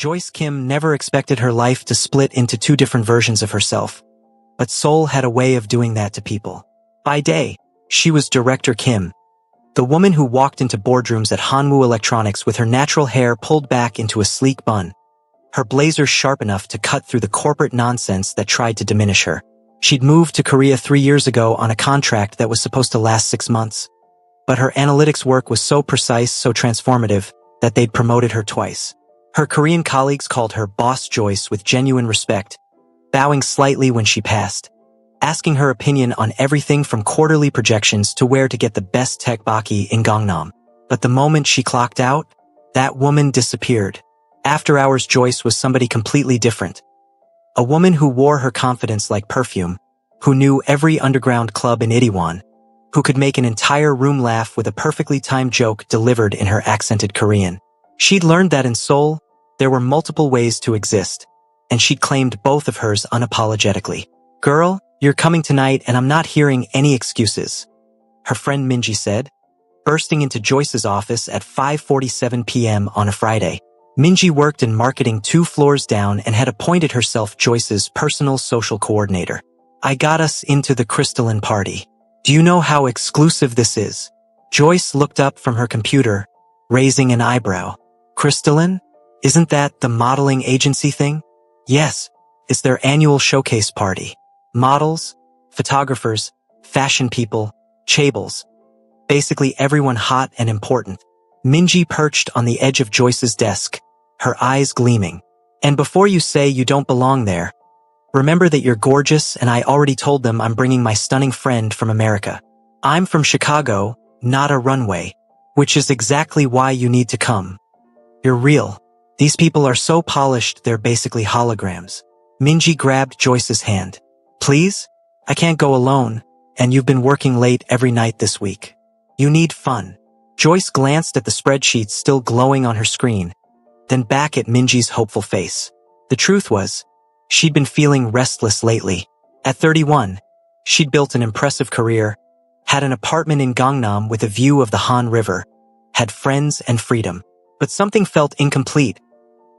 Joyce Kim never expected her life to split into two different versions of herself. But Seoul had a way of doing that to people. By day, she was Director Kim, the woman who walked into boardrooms at Hanwoo Electronics with her natural hair pulled back into a sleek bun, her blazer sharp enough to cut through the corporate nonsense that tried to diminish her. She'd moved to Korea 3 years ago on a contract that was supposed to last 6 months. But her analytics work was so precise, so transformative, that they'd promoted her twice. Her Korean colleagues called her Boss Joyce with genuine respect, bowing slightly when she passed, asking her opinion on everything from quarterly projections to where to get the best tteokbokki in Gangnam. But the moment she clocked out, that woman disappeared. After hours, Joyce was somebody completely different. A woman who wore her confidence like perfume, who knew every underground club in Itaewon, who could make an entire room laugh with a perfectly timed joke delivered in her accented Korean. She'd learned that in Seoul, there were multiple ways to exist, and she'd claimed both of hers unapologetically. "Girl, you're coming tonight and I'm not hearing any excuses," her friend Minji said, bursting into Joyce's office at 5:47 p.m. on a Friday. Minji worked in marketing 2 floors down and had appointed herself Joyce's personal social coordinator. "I got us into the crystalline party. Do you know how exclusive this is?" Joyce looked up from her computer, raising an eyebrow. "Crystalline? Isn't that the modeling agency thing?" "Yes, it's their annual showcase party. Models, photographers, fashion people, chaebol. Basically everyone hot and important." Minji perched on the edge of Joyce's desk, her eyes gleaming. "And before you say you don't belong there, remember that you're gorgeous and I already told them I'm bringing my stunning friend from America. I'm from Chicago, not a runway, which is exactly why you need to come. You're real. These people are so polished they're basically holograms." Minji grabbed Joyce's hand. "Please? I can't go alone, and you've been working late every night this week. You need fun." Joyce glanced at the spreadsheet still glowing on her screen, then back at Minji's hopeful face. The truth was, she'd been feeling restless lately. At 31, she'd built an impressive career, had an apartment in Gangnam with a view of the Han River, had friends and freedom. But something felt incomplete,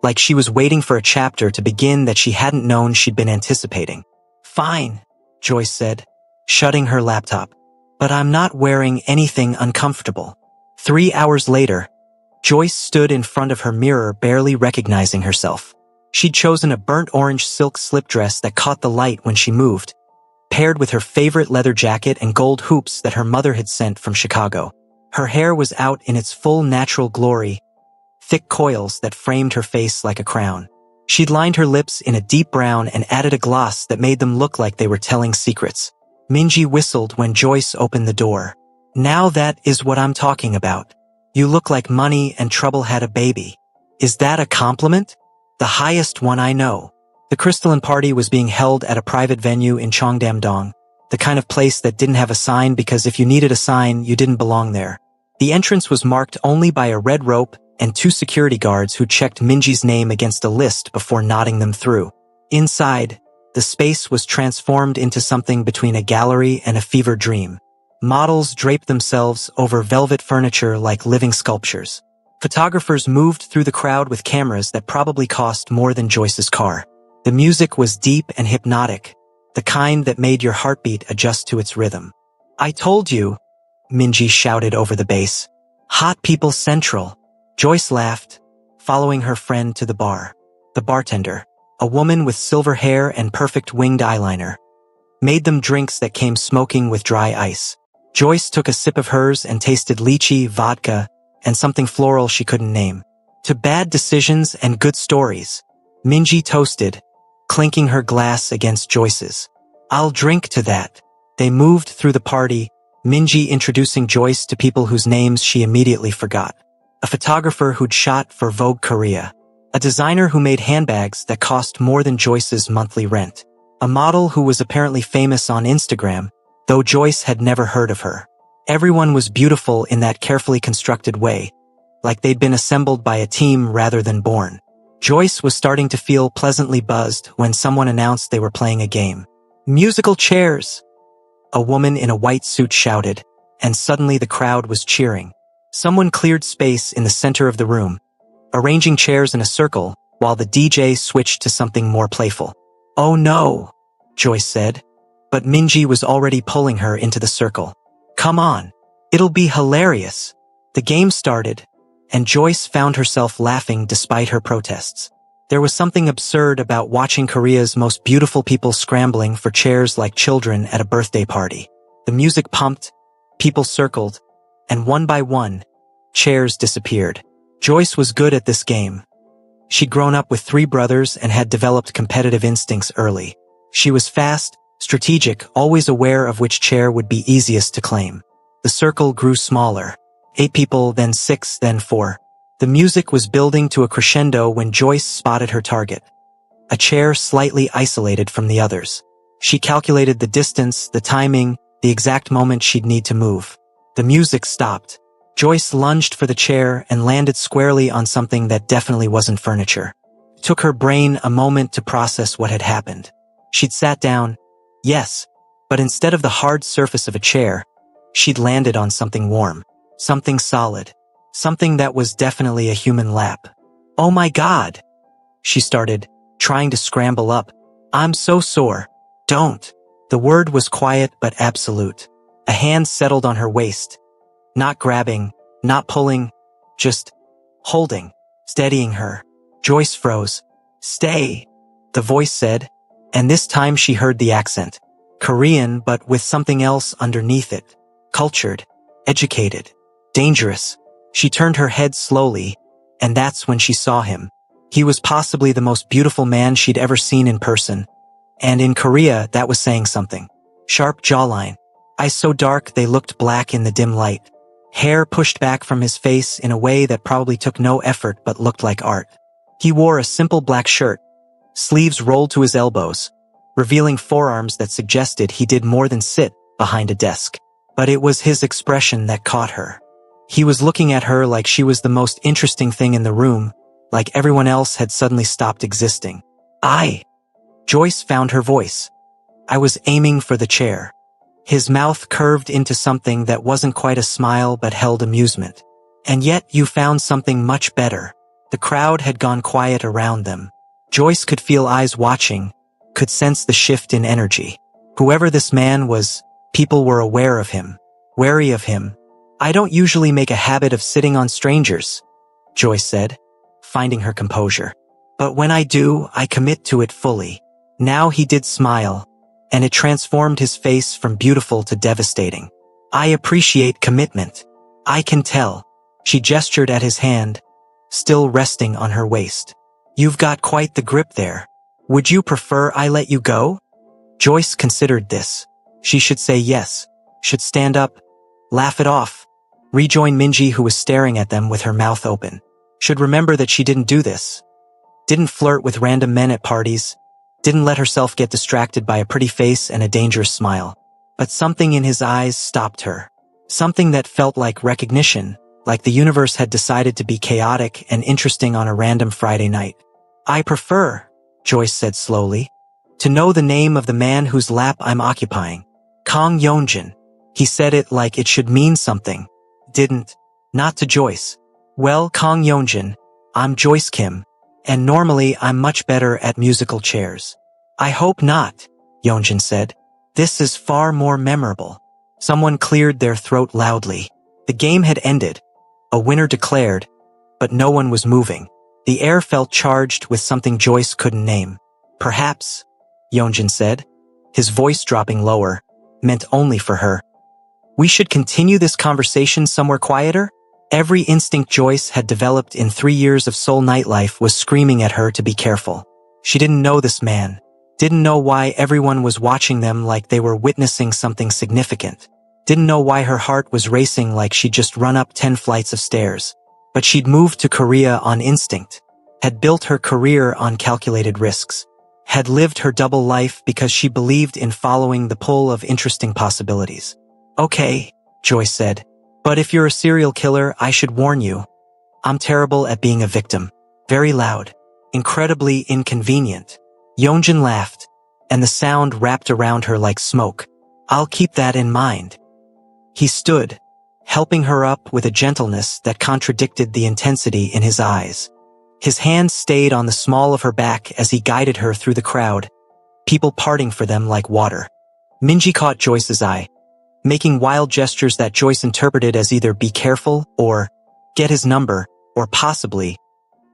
like she was waiting for a chapter to begin that she hadn't known she'd been anticipating. "Fine," Joyce said, shutting her laptop. "But I'm not wearing anything uncomfortable." 3 hours later, Joyce stood in front of her mirror barely recognizing herself. She'd chosen a burnt orange silk slip dress that caught the light when she moved, paired with her favorite leather jacket and gold hoops that her mother had sent from Chicago. Her hair was out in its full natural glory, thick coils that framed her face like a crown. She'd lined her lips in a deep brown and added a gloss that made them look like they were telling secrets. Minji whistled when Joyce opened the door. "Now that is what I'm talking about. You look like money and trouble had a baby." "Is that a compliment?" "The highest one I know." The crystalline party was being held at a private venue in Cheongdam-dong, the kind of place that didn't have a sign because if you needed a sign, you didn't belong there. The entrance was marked only by a red rope and 2 security guards who checked Minji's name against a list before nodding them through. Inside, the space was transformed into something between a gallery and a fever dream. Models draped themselves over velvet furniture like living sculptures. Photographers moved through the crowd with cameras that probably cost more than Joyce's car. The music was deep and hypnotic, the kind that made your heartbeat adjust to its rhythm. "I told you," Minji shouted over the bass. "Hot people central." Joyce laughed, following her friend to the bar. The bartender, a woman with silver hair and perfect winged eyeliner, made them drinks that came smoking with dry ice. Joyce took a sip of hers and tasted lychee, vodka, and something floral she couldn't name. "To bad decisions and good stories," Minji toasted, clinking her glass against Joyce's. "I'll drink to that." They moved through the party, Minji introducing Joyce to people whose names she immediately forgot. A photographer who'd shot for Vogue Korea. A designer who made handbags that cost more than Joyce's monthly rent. A model who was apparently famous on Instagram, though Joyce had never heard of her. Everyone was beautiful in that carefully constructed way, like they'd been assembled by a team rather than born. Joyce was starting to feel pleasantly buzzed when someone announced they were playing a game. "Musical chairs!" A woman in a white suit shouted, and suddenly the crowd was cheering. Someone cleared space in the center of the room, arranging chairs in a circle, while the DJ switched to something more playful. "Oh no," Joyce said. But Minji was already pulling her into the circle. "Come on. It'll be hilarious." The game started, and Joyce found herself laughing despite her protests. There was something absurd about watching Korea's most beautiful people scrambling for chairs like children at a birthday party. The music pumped, people circled, and one by one, chairs disappeared. Joyce was good at this game. She'd grown up with 3 brothers and had developed competitive instincts early. She was fast, strategic, always aware of which chair would be easiest to claim. The circle grew smaller. 8 people, then 6, then 4. The music was building to a crescendo when Joyce spotted her target. A chair slightly isolated from the others. She calculated the distance, the timing, the exact moment she'd need to move. The music stopped. Joyce lunged for the chair and landed squarely on something that definitely wasn't furniture. It took her brain a moment to process what had happened. She'd sat down, yes, but instead of the hard surface of a chair, she'd landed on something warm, something solid. Something that was definitely a human lap. "Oh my God," she started, trying to scramble up. "I'm so sore." "Don't." The word was quiet but absolute. A hand settled on her waist. Not grabbing, not pulling, just holding, steadying her. Joyce froze. "Stay," the voice said, and this time she heard the accent. Korean, but with something else underneath it. Cultured, educated, dangerous. She turned her head slowly, and that's when she saw him. He was possibly the most beautiful man she'd ever seen in person. And in Korea, that was saying something. Sharp jawline. Eyes so dark they looked black in the dim light. Hair pushed back from his face in a way that probably took no effort but looked like art. He wore a simple black shirt, sleeves rolled to his elbows, revealing forearms that suggested he did more than sit behind a desk. But it was his expression that caught her. He was looking at her like she was the most interesting thing in the room, like everyone else had suddenly stopped existing. Joyce found her voice. "I was aiming for the chair." His mouth curved into something that wasn't quite a smile but held amusement. "And yet you found something much better." The crowd had gone quiet around them. Joyce could feel eyes watching, could sense the shift in energy. Whoever this man was, people were aware of him, wary of him. "I don't usually make a habit of sitting on strangers," Joyce said, finding her composure. "But when I do, I commit to it fully." Now he did smile, and it transformed his face from beautiful to devastating. "I appreciate commitment. I can tell." She gestured at his hand, still resting on her waist. "You've got quite the grip there. Would you prefer I let you go?" Joyce considered this. She should say yes, should stand up, laugh it off, rejoin Minji who was staring at them with her mouth open. Should remember that she didn't do this. Didn't flirt with random men at parties. Didn't let herself get distracted by a pretty face and a dangerous smile. But something in his eyes stopped her. Something that felt like recognition, like the universe had decided to be chaotic and interesting on a random Friday night. "I prefer," Joyce said slowly, "to know the name of the man whose lap I'm occupying. Kang Yeonjun." He said it like it should mean something. Didn't. Not to Joyce. "Well, Kang Yeonjun, I'm Joyce Kim, and normally I'm much better at musical chairs." "I hope not," Yeonjun said. "This is far more memorable." Someone cleared their throat loudly. The game had ended. A winner declared, but no one was moving. The air felt charged with something Joyce couldn't name. "Perhaps," Yeonjun said, his voice dropping lower, meant only for her. "We should continue this conversation somewhere quieter?" Every instinct Joyce had developed in 3 years of Seoul nightlife was screaming at her to be careful. She didn't know this man, didn't know why everyone was watching them like they were witnessing something significant, didn't know why her heart was racing like she'd just run up 10 flights of stairs. But she'd moved to Korea on instinct, had built her career on calculated risks, had lived her double life because she believed in following the pull of interesting possibilities. "Okay," Joyce said. "But if you're a serial killer, I should warn you. I'm terrible at being a victim. Very loud. Incredibly inconvenient." Yeonjun laughed, and the sound wrapped around her like smoke. "I'll keep that in mind." He stood, helping her up with a gentleness that contradicted the intensity in his eyes. His hand stayed on the small of her back as he guided her through the crowd, people parting for them like water. Minji caught Joyce's eye, making wild gestures that Joyce interpreted as either be careful or get his number, or possibly,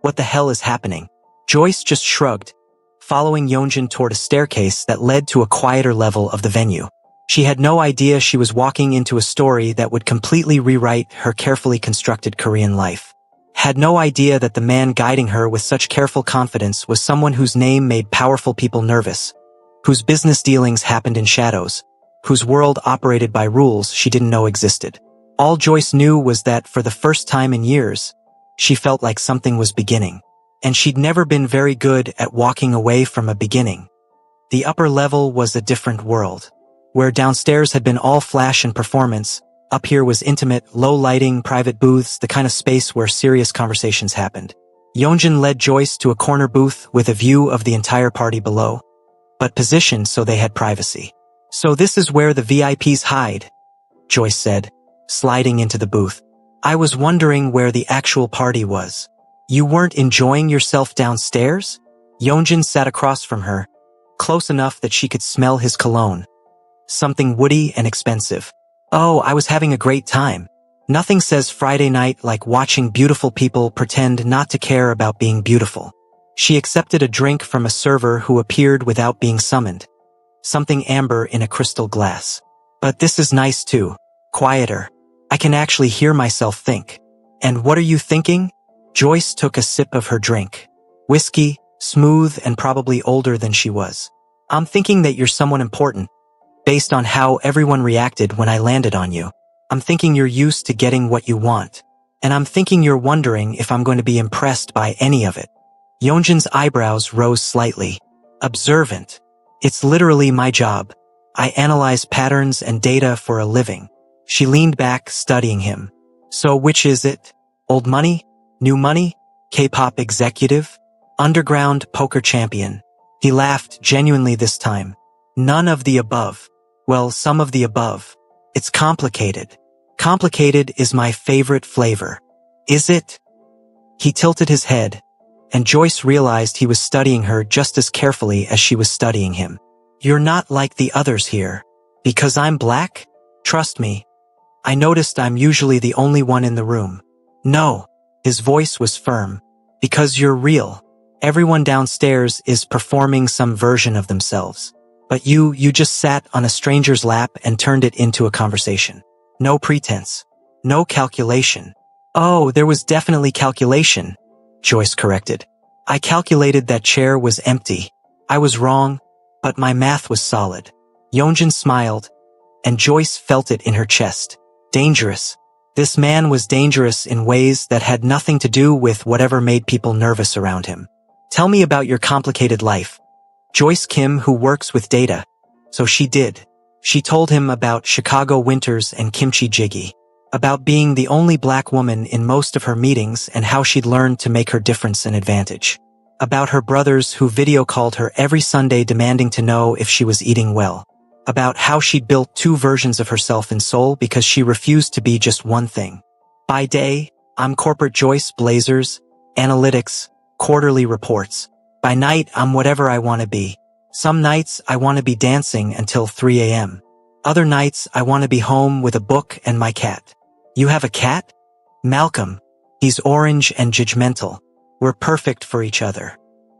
what the hell is happening? Joyce just shrugged, following Yeonjun toward a staircase that led to a quieter level of the venue. She had no idea she was walking into a story that would completely rewrite her carefully constructed Korean life. Had no idea that the man guiding her with such careful confidence was someone whose name made powerful people nervous, whose business dealings happened in shadows, whose world operated by rules she didn't know existed. All Joyce knew was that for the first time in years, she felt like something was beginning. And she'd never been very good at walking away from a beginning. The upper level was a different world. Where downstairs had been all flash and performance, up here was intimate, low lighting, private booths, the kind of space where serious conversations happened. Yeonjun led Joyce to a corner booth with a view of the entire party below, but positioned so they had privacy. "So this is where the VIPs hide," Joyce said, sliding into the booth. "I was wondering where the actual party was. You weren't enjoying yourself downstairs?" Yeonjun sat across from her, close enough that she could smell his cologne. Something woody and expensive. "Oh, I was having a great time. Nothing says Friday night like watching beautiful people pretend not to care about being beautiful." She accepted a drink from a server who appeared without being summoned. Something amber in a crystal glass. "But this is nice too. Quieter. I can actually hear myself think." "And what are you thinking?" Joyce took a sip of her drink. Whiskey, smooth and probably older than she was. "I'm thinking that you're someone important, based on how everyone reacted when I landed on you. I'm thinking you're used to getting what you want. And I'm thinking you're wondering if I'm going to be impressed by any of it." Yeonjun's eyebrows rose slightly. "Observant. It's literally my job. I analyze patterns and data for a living." She leaned back, studying him. "So which is it? Old money? New money? K-pop executive? Underground poker champion?" He laughed genuinely this time. "None of the above. Well, some of the above. It's complicated. Complicated is my favorite flavor." "Is it?" He tilted his head, and Joyce realized he was studying her just as carefully as she was studying him. "You're not like the others here. Because I'm black? Trust me. I noticed I'm usually the only one in the room." "No." His voice was firm. "Because you're real. Everyone downstairs is performing some version of themselves. But you just sat on a stranger's lap and turned it into a conversation. No pretense. No calculation." "Oh, there was definitely calculation," Joyce corrected. "I calculated that chair was empty. I was wrong, but my math was solid." Yeonjun smiled, and Joyce felt it in her chest. Dangerous. This man was dangerous in ways that had nothing to do with whatever made people nervous around him. "Tell me about your complicated life." Joyce Kim, who works with data. So she did. She told him about Chicago winters and kimchi jjigae, about being the only black woman in most of her meetings and how she'd learned to make her difference an advantage, about her brothers who video called her every Sunday demanding to know if she was eating well, about how she'd built two versions of herself in Seoul because she refused to be just one thing. "By day, I'm corporate Joyce, blazers, analytics, quarterly reports. By night, I'm whatever I want to be. Some nights, I want to be dancing until 3 a.m. Other nights, I want to be home with a book and my cat." "You have a cat?" "Malcolm. He's orange and judgmental. We're perfect for each other."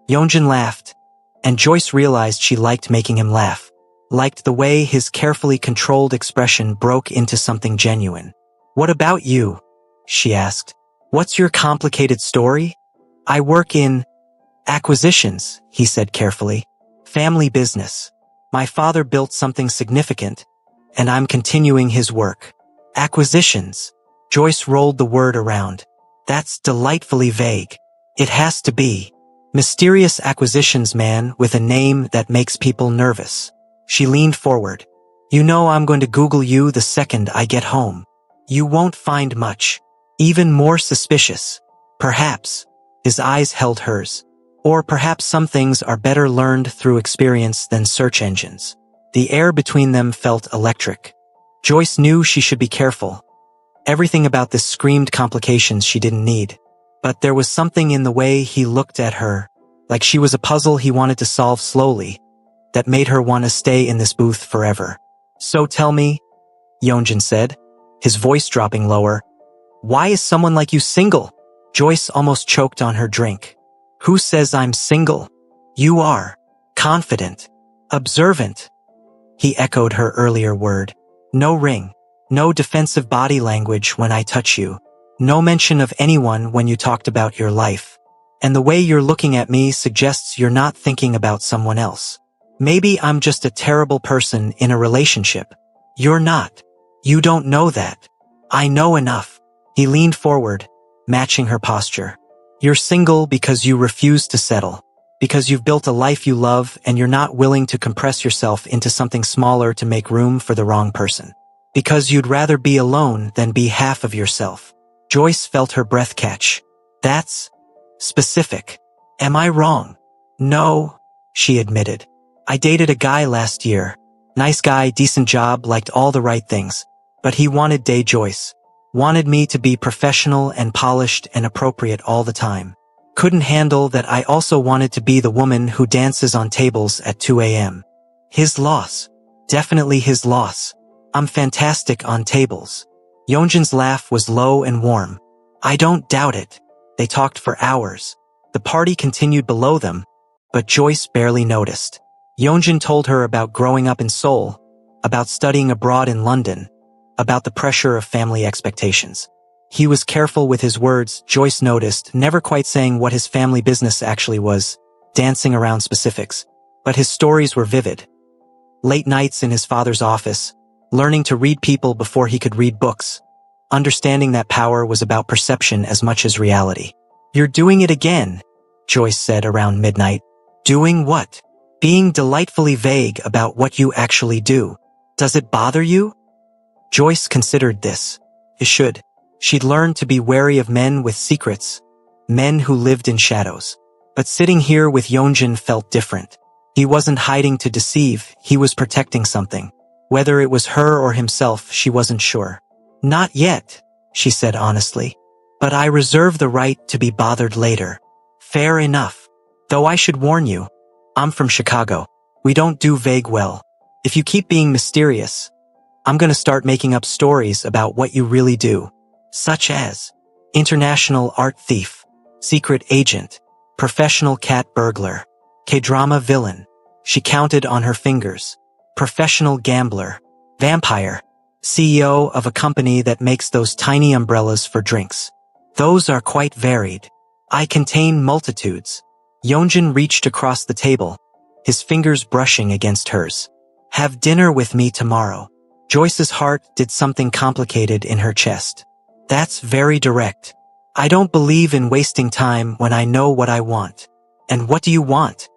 Yeonjun laughed, and Joyce realized she liked making him laugh. Liked the way his carefully controlled expression broke into something genuine. "What about you?" she asked. "What's your complicated story?" "I work in acquisitions," he said carefully. "Family business. My father built something significant, and I'm continuing his work." "Acquisitions." Joyce rolled the word around. "That's delightfully vague." "It has to be. Mysterious acquisitions man with a name that makes people nervous." She leaned forward. "You know I'm going to Google you the second I get home. You won't find much. Even more suspicious. Perhaps." His eyes held hers. "Or perhaps some things are better learned through experience than search engines." The air between them felt electric. Joyce knew she should be careful. Everything about this screamed complications she didn't need. But there was something in the way he looked at her, like she was a puzzle he wanted to solve slowly, that made her want to stay in this booth forever. So tell me, Yeonjun said, his voice dropping lower, why is someone like you single? Joyce almost choked on her drink. Who says I'm single? You are. Confident. Observant. He echoed her earlier word. No ring. No defensive body language when I touch you. No mention of anyone when you talked about your life. And the way you're looking at me suggests you're not thinking about someone else. Maybe I'm just a terrible person in a relationship. You're not. You don't know that. I know enough. He leaned forward, matching her posture. You're single because you refuse to settle. Because you've built a life you love and you're not willing to compress yourself into something smaller to make room for the wrong person. Because you'd rather be alone than be half of yourself. Joyce felt her breath catch. That's specific. Am I wrong? No, she admitted. I dated a guy last year. Nice guy, decent job, liked all the right things. But he wanted Day Joyce. Wanted me to be professional and polished and appropriate all the time. Couldn't handle that I also wanted to be the woman who dances on tables at 2 a.m. His loss. Definitely his loss. I'm fantastic on tables. Yeonjun's laugh was low and warm. I don't doubt it. They talked for hours. The party continued below them, but Joyce barely noticed. Yeonjun told her about growing up in Seoul, about studying abroad in London, about the pressure of family expectations. He was careful with his words, Joyce noticed, never quite saying what his family business actually was, dancing around specifics. But his stories were vivid. Late nights in his father's office, learning to read people before he could read books, understanding that power was about perception as much as reality. You're doing it again, Joyce said around midnight. Doing what? Being delightfully vague about what you actually do. Does it bother you? Joyce considered this. It should. She'd learned to be wary of men with secrets, men who lived in shadows. But sitting here with Yeonjun felt different. He wasn't hiding to deceive, he was protecting something. Whether it was her or himself, she wasn't sure. Not yet, she said honestly. But I reserve the right to be bothered later. Fair enough. Though I should warn you, I'm from Chicago. We don't do vague well. If you keep being mysterious, I'm gonna start making up stories about what you really do. Such as international art thief, secret agent, professional cat burglar, K-drama villain. She counted on her fingers. Professional gambler, vampire, CEO of a company that makes those tiny umbrellas for drinks. Those are quite varied. I contain multitudes. Yeonjun reached across the table, his fingers brushing against hers. Have dinner with me tomorrow. Joyce's heart did something complicated in her chest. That's very direct. I don't believe in wasting time when I know what I want. And what do you want?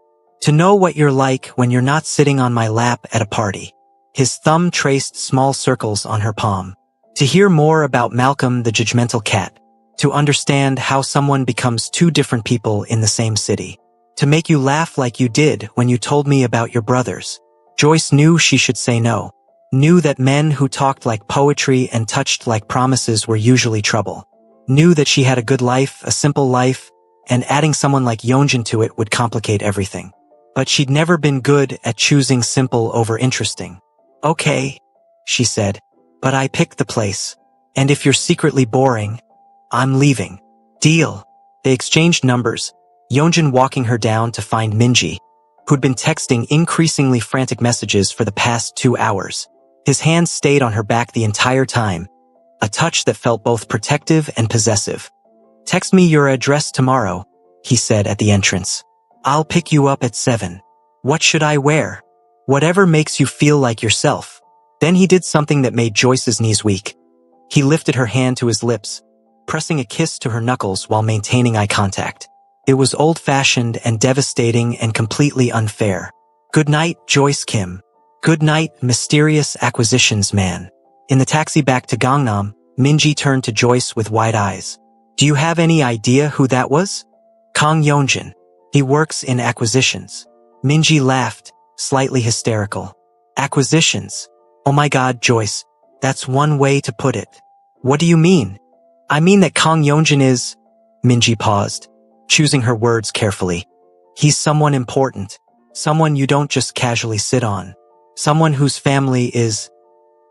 To know what you're like when you're not sitting on my lap at a party. His thumb traced small circles on her palm. To hear more about Malcolm the judgmental cat. To understand how someone becomes two different people in the same city. To make you laugh like you did when you told me about your brothers. Joyce knew she should say no. Knew that men who talked like poetry and touched like promises were usually trouble. Knew that she had a good life, a simple life, and adding someone like Yeonjun to it would complicate everything. But she'd never been good at choosing simple over interesting. Okay, she said, but I picked the place. And if you're secretly boring, I'm leaving. Deal. They exchanged numbers, Yeonjun walking her down to find Minji, who'd been texting increasingly frantic messages for the past 2 hours. His hand stayed on her back the entire time, a touch that felt both protective and possessive. Text me your address tomorrow, he said at the entrance. I'll pick you up at 7. What should I wear? Whatever makes you feel like yourself. Then he did something that made Joyce's knees weak. He lifted her hand to his lips, pressing a kiss to her knuckles while maintaining eye contact. It was old-fashioned and devastating and completely unfair. Good night, Joyce Kim. Good night, mysterious acquisitions man. In the taxi back to Gangnam, Minji turned to Joyce with wide eyes. Do you have any idea who that was? Kang Yeonjun. He works in acquisitions. Minji laughed, slightly hysterical. Acquisitions? Oh my god, Joyce. That's one way to put it. What do you mean? I mean that Kang Yeonjun is... Minji paused, choosing her words carefully. He's someone important. Someone you don't just casually sit on. Someone whose family is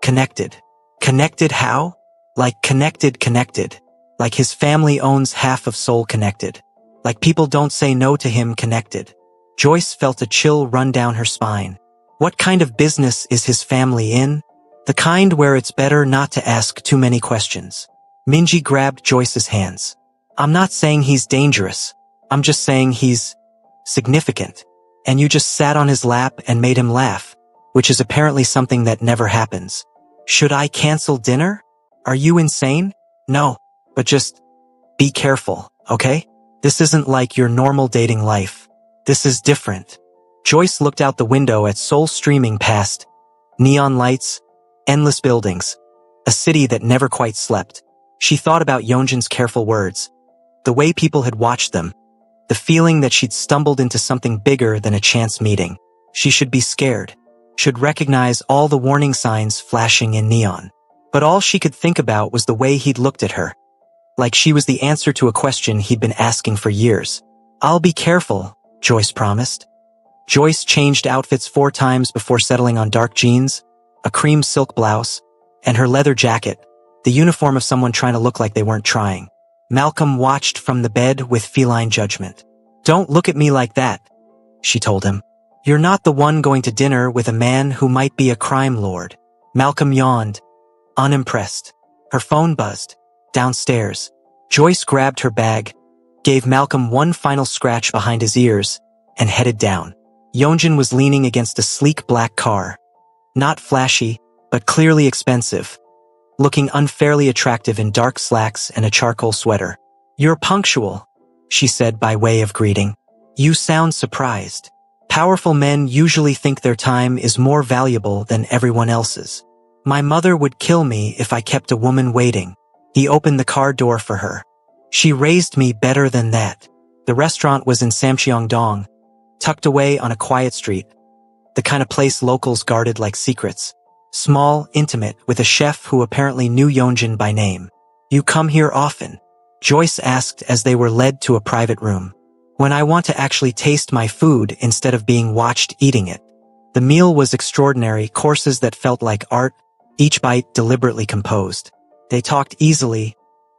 connected. Connected how? Like connected. Like his family owns half of Seoul connected. Like people don't say no to him connected. Joyce felt a chill run down her spine. What kind of business is his family in? The kind where it's better not to ask too many questions. Minji grabbed Joyce's hands. I'm not saying he's dangerous. I'm just saying he's significant. And you just sat on his lap and made him laugh, which is apparently something that never happens. Should I cancel dinner? Are you insane? No, but just be careful, okay? This isn't like your normal dating life. This is different. Joyce looked out the window at Seoul streaming past. Neon lights, endless buildings, a city that never quite slept. She thought about Yeonjun's careful words, the way people had watched them, the feeling that she'd stumbled into something bigger than a chance meeting. She should be scared, should recognize all the warning signs flashing in neon. But all she could think about was the way he'd looked at her, like she was the answer to a question he'd been asking for years. I'll be careful, Joyce promised. Joyce changed outfits 4 times before settling on dark jeans, a cream silk blouse, and her leather jacket, the uniform of someone trying to look like they weren't trying. Malcolm watched from the bed with feline judgment. Don't look at me like that, she told him. You're not the one going to dinner with a man who might be a crime lord. Malcolm yawned, unimpressed. Her phone buzzed. Downstairs. Joyce grabbed her bag, gave Malcolm one final scratch behind his ears, and headed down. Yeonjun was leaning against a sleek black car. Not flashy, but clearly expensive. Looking unfairly attractive in dark slacks and a charcoal sweater. You're punctual, she said by way of greeting. You sound surprised. Powerful men usually think their time is more valuable than everyone else's. My mother would kill me if I kept a woman waiting. He opened the car door for her. She raised me better than that. The restaurant was in Samcheong-dong, tucked away on a quiet street, the kind of place locals guarded like secrets. Small, intimate, with a chef who apparently knew Yeonjun by name. You come here often? Joyce asked as they were led to a private room. When I want to actually taste my food instead of being watched eating it. The meal was extraordinary, courses that felt like art, each bite deliberately composed. They talked easily,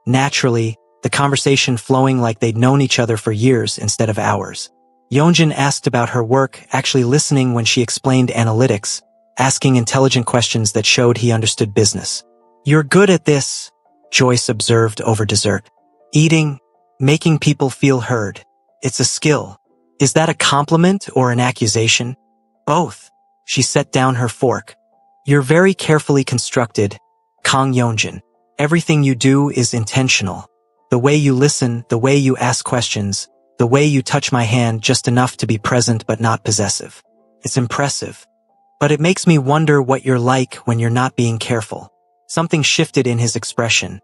naturally, the conversation flowing like they'd known each other for years instead of hours. Yeonjun asked about her work, actually listening when she explained analytics, asking intelligent questions that showed he understood business. You're good at this, Joyce observed over dessert. Eating, making people feel heard. It's a skill. Is that a compliment or an accusation? Both. She set down her fork. You're very carefully constructed, Kang Yeonjun. Everything you do is intentional. The way you listen, the way you ask questions, the way you touch my hand just enough to be present but not possessive. It's impressive. But it makes me wonder what you're like when you're not being careful. Something shifted in his expression.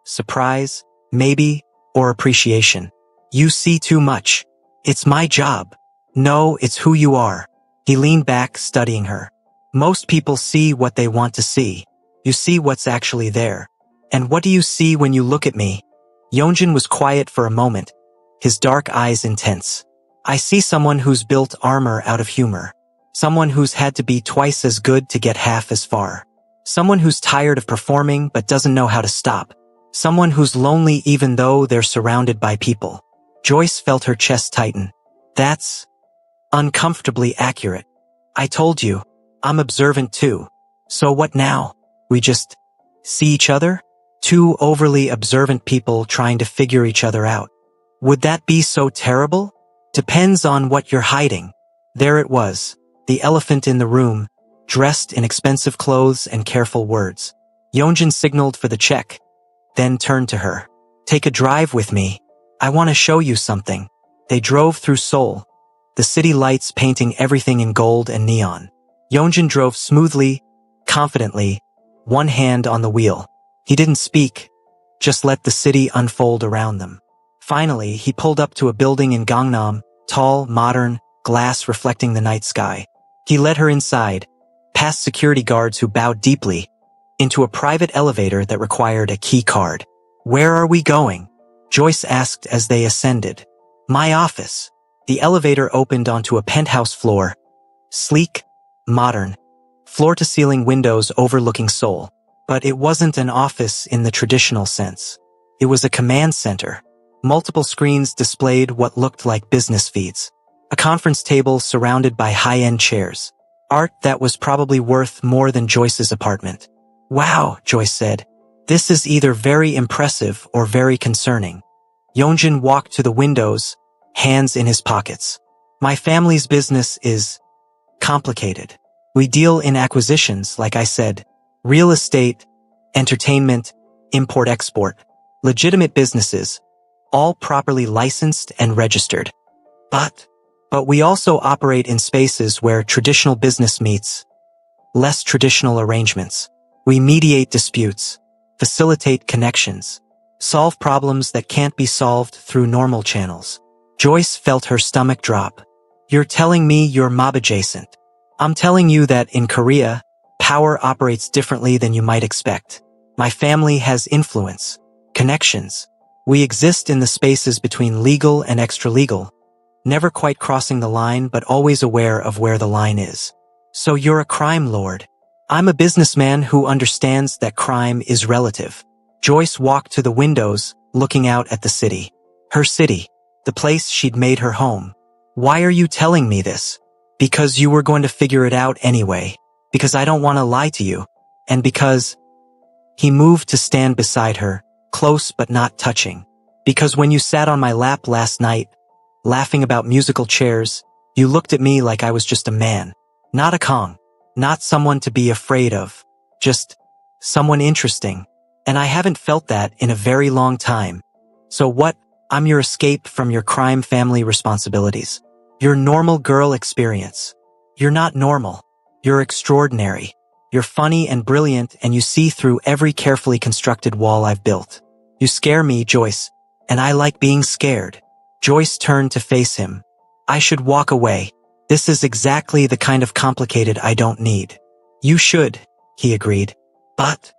Surprise, maybe, or appreciation. You see too much. It's my job. No, it's who you are. He leaned back, studying her. Most people see what they want to see. You see what's actually there. And what do you see when you look at me? Yeonjun was quiet for a moment, his dark eyes intense. I see someone who's built armor out of humor. Someone who's had to be twice as good to get half as far. Someone who's tired of performing but doesn't know how to stop. Someone who's lonely even though they're surrounded by people. Joyce felt her chest tighten. That's uncomfortably accurate. I told you, I'm observant too. So what now? We just see each other? 2 overly observant people trying to figure each other out. Would that be so terrible? Depends on what you're hiding. There it was, the elephant in the room, dressed in expensive clothes and careful words. Yeonjun signaled for the check, then turned to her. Take a drive with me. I want to show you something. They drove through Seoul, the city lights painting everything in gold and neon. Yeonjun drove smoothly, confidently, one hand on the wheel. He didn't speak, just let the city unfold around them. Finally, he pulled up to a building in Gangnam, tall, modern, glass reflecting the night sky. He led her inside, past security guards who bowed deeply, into a private elevator that required a key card. Where are we going? Joyce asked as they ascended. My office. The elevator opened onto a penthouse floor. Sleek, modern, floor-to-ceiling windows overlooking Seoul. But it wasn't an office in the traditional sense. It was a command center. Multiple screens displayed what looked like business feeds. A conference table surrounded by high-end chairs. Art that was probably worth more than Joyce's apartment. Wow, Joyce said. This is either very impressive or very concerning. Yeonjun walked to the windows, hands in his pockets. My family's business is complicated. We deal in acquisitions, like I said, real estate, entertainment, import-export, legitimate businesses, all properly licensed and registered. But we also operate in spaces where traditional business meets less traditional arrangements. We mediate disputes, facilitate connections, solve problems that can't be solved through normal channels. Joyce felt her stomach drop. You're telling me you're mob adjacent. I'm telling you that in Korea, power operates differently than you might expect. My family has influence, connections. We exist in the spaces between legal and extra-legal, never quite crossing the line but always aware of where the line is. So you're a crime lord. I'm a businessman who understands that crime is relative. Joyce walked to the windows, looking out at the city. Her city, the place she'd made her home. Why are you telling me this? Because you were going to figure it out anyway. Because I don't want to lie to you. And because... He moved to stand beside her, close but not touching. Because when you sat on my lap last night, laughing about musical chairs, you looked at me like I was just a man. Not a Kong. Not someone to be afraid of. Just someone interesting. And I haven't felt that in a very long time. So what? I'm your escape from your crime family responsibilities. Your normal girl experience. You're not normal. You're extraordinary. You're funny and brilliant and you see through every carefully constructed wall I've built. You scare me, Joyce. And I like being scared. Joyce turned to face him. I should walk away. This is exactly the kind of complicated I don't need. You should, he agreed. But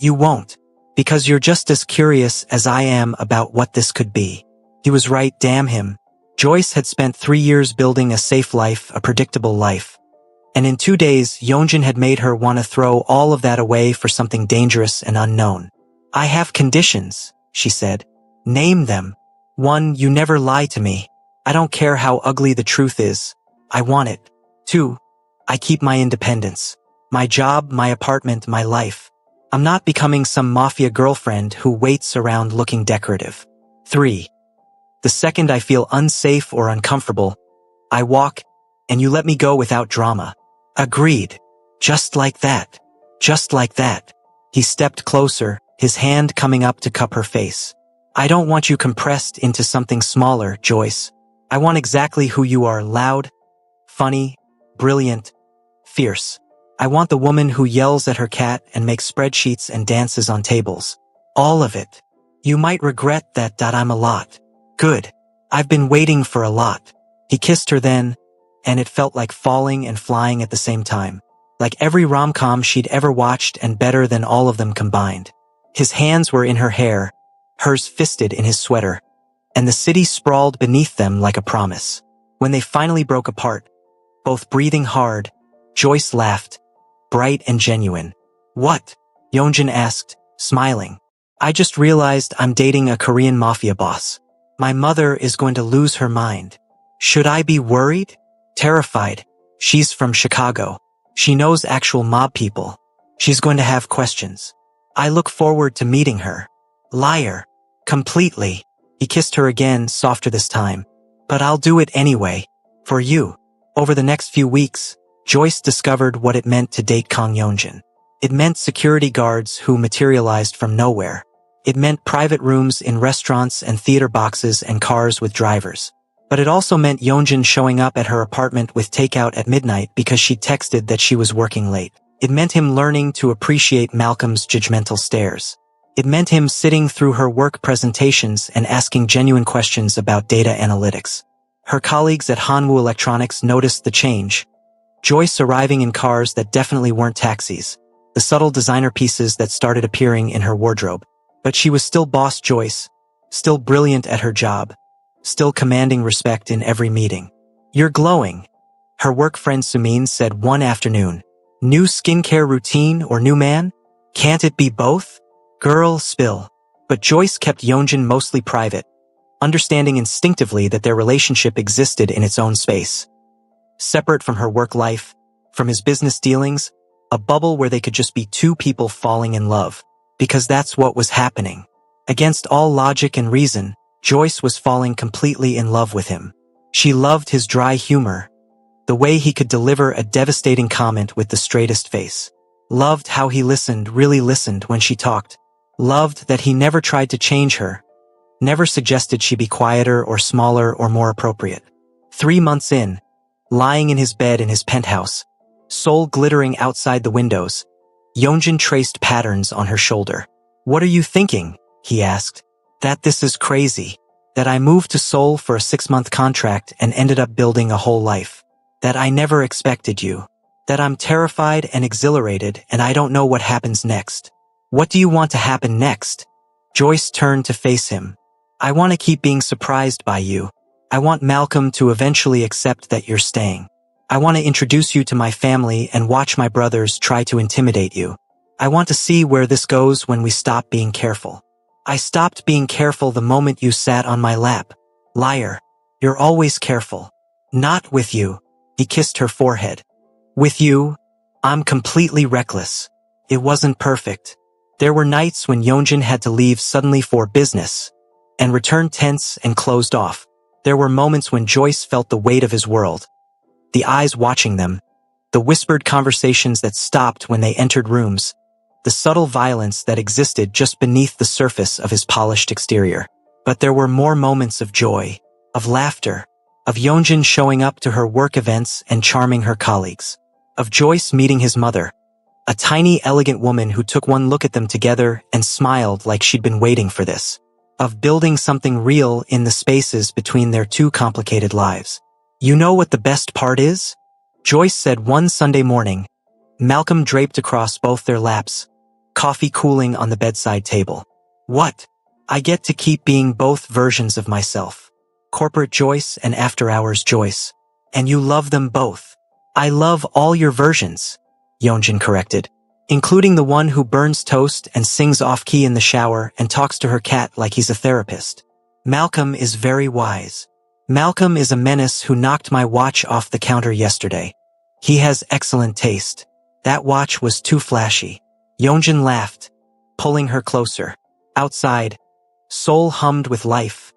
you won't. Because you're just as curious as I am about what this could be. He was right, damn him. Joyce had spent 3 years building a safe life, a predictable life. And in 2 days, Yeonjun had made her want to throw all of that away for something dangerous and unknown. I have conditions, she said. Name them. 1, you never lie to me. I don't care how ugly the truth is. I want it. 2, I keep my independence. My job, my apartment, my life. I'm not becoming some mafia girlfriend who waits around looking decorative. 3, the second I feel unsafe or uncomfortable, I walk, and you let me go without drama. Agreed. Just like that. Just like that. He stepped closer, his hand coming up to cup her face. I don't want you compressed into something smaller, Joyce. I want exactly who you are, loud, funny, brilliant, fierce. I want the woman who yells at her cat and makes spreadsheets and dances on tables. All of it. You might regret that. I'm a lot. Good. I've been waiting for a lot. He kissed her then, and it felt like falling and flying at the same time. Like every rom-com she'd ever watched and better than all of them combined. His hands were in her hair, hers fisted in his sweater, and the city sprawled beneath them like a promise. When they finally broke apart, both breathing hard, Joyce laughed. Bright and genuine. What? Yeonjun asked, smiling. I just realized I'm dating a Korean mafia boss. My mother is going to lose her mind. Should I be worried? Terrified. She's from Chicago. She knows actual mob people. She's going to have questions. I look forward to meeting her. Liar. Completely. He kissed her again, softer this time. But I'll do it anyway. For you. Over the next few weeks, Joyce discovered what it meant to date Kang Yeonjun. It meant security guards who materialized from nowhere. It meant private rooms in restaurants and theater boxes and cars with drivers. But it also meant Yeonjun showing up at her apartment with takeout at midnight because she texted that she was working late. It meant him learning to appreciate Malcolm's judgmental stares. It meant him sitting through her work presentations and asking genuine questions about data analytics. Her colleagues at Hanwoo Electronics noticed the change. Joyce arriving in cars that definitely weren't taxis. The subtle designer pieces that started appearing in her wardrobe. But she was still boss Joyce, still brilliant at her job, still commanding respect in every meeting. "You're glowing," her work friend Sumin said one afternoon. "New skincare routine or new man? Can't it be both?" Girl, spill. But Joyce kept Yeonjun mostly private, understanding instinctively that their relationship existed in its own space. Separate from her work life, from his business dealings, a bubble where they could just be two people falling in love. Because that's what was happening. Against all logic and reason, Joyce was falling completely in love with him. She loved his dry humor, the way he could deliver a devastating comment with the straightest face. Loved how he listened, really listened when she talked. Loved that he never tried to change her, never suggested she be quieter or smaller or more appropriate. 3 months in, lying in his bed in his penthouse, soul glittering outside the windows, Yeonjun traced patterns on her shoulder. "What are you thinking?" he asked. "That this is crazy. That I moved to Seoul for a 6-month contract and ended up building a whole life. That I never expected you. That I'm terrified and exhilarated and I don't know what happens next." "What do you want to happen next?" Joyce turned to face him. "I want to keep being surprised by you. I want Malcolm to eventually accept that you're staying. I want to introduce you to my family and watch my brothers try to intimidate you. I want to see where this goes when we stop being careful. I stopped being careful the moment you sat on my lap. Liar. You're always careful. Not with you." He kissed her forehead. "With you, I'm completely reckless. It wasn't perfect." There were nights when Yeonjun had to leave suddenly for business and return tense and closed off. There were moments when Joyce felt the weight of his world. The eyes watching them, the whispered conversations that stopped when they entered rooms, the subtle violence that existed just beneath the surface of his polished exterior. But there were more moments of joy, of laughter, of Yeonjun showing up to her work events and charming her colleagues, of Joyce meeting his mother, a tiny, elegant woman who took one look at them together and smiled like she'd been waiting for this, of building something real in the spaces between their two complicated lives. "You know what the best part is?" Joyce said one Sunday morning, Malcolm draped across both their laps, coffee cooling on the bedside table. "What? I get to keep being both versions of myself. Corporate Joyce and after-hours Joyce. And you love them both." "I love all your versions," Yeonjun corrected, "including the one who burns toast and sings off-key in the shower and talks to her cat like he's a therapist. Malcolm is very wise. Malcolm is a menace who knocked my watch off the counter yesterday. He has excellent taste. That watch was too flashy." Yeonjun laughed, pulling her closer. Outside, Seoul hummed with life.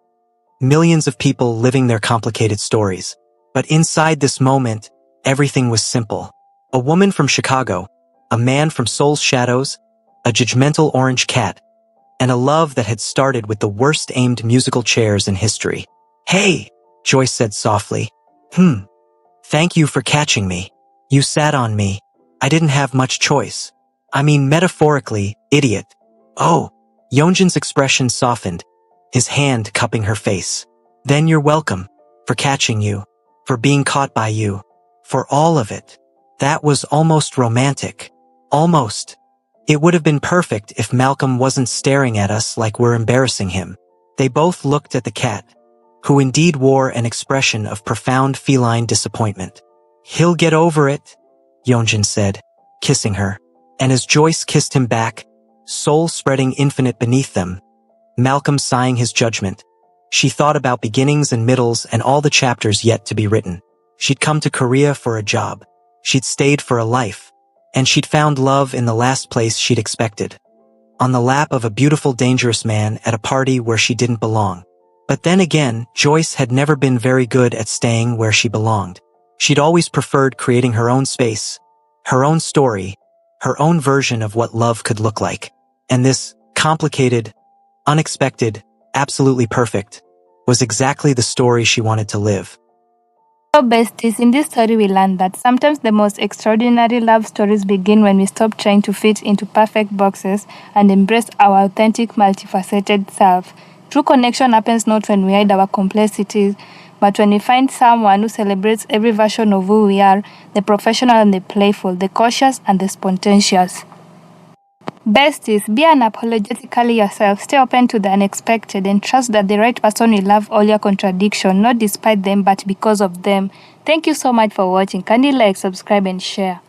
Millions of people living their complicated stories. But inside this moment, everything was simple. A woman from Chicago, a man from Seoul's shadows, a judgmental orange cat, and a love that had started with the worst-aimed musical chairs in history. "Hey," Joyce said softly. Thank you for catching me. You sat on me. I didn't have much choice. I mean metaphorically, idiot." "Oh." Yeonjun's expression softened, his hand cupping her face. "Then you're welcome. For catching you. For being caught by you. For all of it. That was almost romantic. Almost. It would have been perfect if Malcolm wasn't staring at us like we're embarrassing him." They both looked at the cat, who indeed wore an expression of profound feline disappointment. "He'll get over it," Yeonjun said, kissing her. And as Joyce kissed him back, soul spreading infinite beneath them, Malcolm sighing his judgment, she thought about beginnings and middles and all the chapters yet to be written. She'd come to Korea for a job. She'd stayed for a life. And she'd found love in the last place she'd expected. On the lap of a beautiful, dangerous man at a party where she didn't belong. But then again, Joyce had never been very good at staying where she belonged. She'd always preferred creating her own space, her own story, her own version of what love could look like. And this complicated, unexpected, absolutely perfect, was exactly the story she wanted to live. So besties, in this story we learned that sometimes the most extraordinary love stories begin when we stop trying to fit into perfect boxes and embrace our authentic, multifaceted self. True connection happens not when we hide our complexities, but when we find someone who celebrates every version of who we are, the professional and the playful, the cautious and the spontaneous. Besties, be unapologetically yourself, stay open to the unexpected, and trust that the right person will love all your contradictions, not despite them, but because of them. Thank you so much for watching. Kindly like, subscribe, and share.